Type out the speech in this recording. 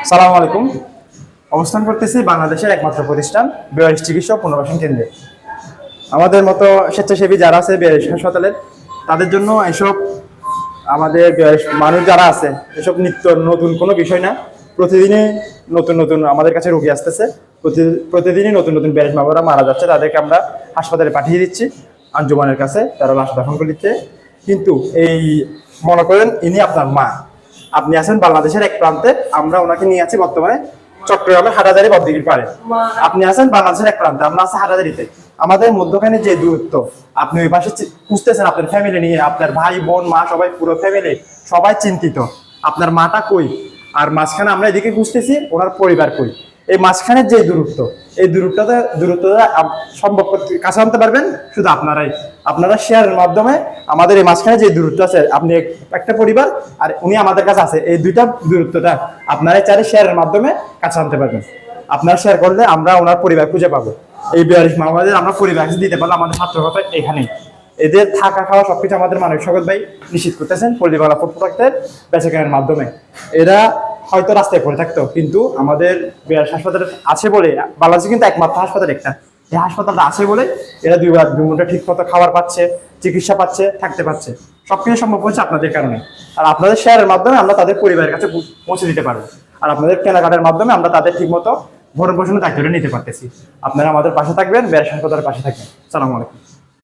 সালাম আলাইকুম। অবস্থান করতেছি বাংলাদেশের একমাত্র প্রতিষ্ঠান বেয়ারিশ চিকিৎসা ও পুনর্বাসন কেন্দ্রে। আমাদের মতো স্বেচ্ছাসেবী যারা আছে বেয়ারিশ হাসপাতালের, তাদের জন্য এসব আমাদের বেয়ারিশ মানুষ যারা আছে, এসব নিত্য নতুন কোনো বিষয় না। প্রতিদিনই নতুন নতুন আমাদের কাছে রোগী আসতেছে। প্রতিদিনই নতুন নতুন বেয়ারিশ বাবারা মারা যাচ্ছে, তাদেরকে আমরা হাসপাতালে পাঠিয়ে দিচ্ছি আঞ্জুমানের কাছে, তারা লাশ দাফন করে দিচ্ছে। কিন্তু এই মনে করেন ইনি আপনার মা, আপনি আছেন বাংলাদেশের এক প্রান্তে, আমরা ওনাকে নিয়ে আছি বর্তমানে চট্টগ্রামের হাটাজারি বদ্দিগির পারে। আপনি আছেন বাংলাদেশের এক প্রান্তে, আমরা আছি হাটাজারিতে। আমাদের মধ্যখানে যে দূরত্ব, আপনি ওই পাশে খুঁজতেছেন আপনার ফ্যামিলি নিয়ে, আপনার ভাই বোন মা সবাই, পুরো ফ্যামিলি সবাই চিন্তিত আপনার মাটা কই, আর মাঝখানে আমরা এদিকে খুঁজতেছি ওনার পরিবার কই। এই মাঝখানের যে দূরত্ব, এই দূরত্বটা সম্ভব কাছে আনতে পারবেন শুধু আপনারা শেয়ারের মাধ্যমে। আমাদের এই মাঝখানে যে দূরত্ব আছে, আপনি একটা পরিবার আর উনি আমাদের কাছে আছে, এই দুইটা দূরত্বটা আপনারা চাইলে শেয়ারের মাধ্যমে কাছে আনতে পারবেন। আপনারা শেয়ার করলে আমরা ওনার পরিবার খুঁজে পাবো। এই বেয়ারিশ মাহমুদের আমরা পরিবার দিতে পারলে আমাদের ছাত্রকতা এখানেই। এদের থাকা খাওয়া সবকিছু আমাদের মানবিক স্বাগত ভাই নিশ্চিত করতেছেন পল্লীবালা ফুড প্রোডাক্টের বেচাকেনার মাধ্যমে। এরা হয়তো রাস্তায় পড়ে থাকতো, কিন্তু আমাদের বেয়ারিশ হাসপাতাল আছে বলে, বাংলাদেশে কিন্তু একমাত্র হাসপাতাল একটা, এই হাসপাতালটা আছে বলে এরা দুই ঘন্টা ঠিক মতো খাবার পাচ্ছে, চিকিৎসা পাচ্ছে, থাকতে পারছে। সবকিছু সম্ভব হচ্ছে আপনাদের কারণে। আর আপনাদের শেয়ারের মাধ্যমে আমরা তাদের পরিবারের কাছে পৌঁছে দিতে পারবো, আর আপনাদের কেনাকাটার মাধ্যমে আমরা তাদের ঠিক মতো ভরণ পোষণের দায়িত্বটা নিতে পারতেছি। আপনারা আমাদের পাশে থাকবেন, বেয়ারিশ হাসপাতালের পাশে থাকবেন। সালাম আলাইকুম।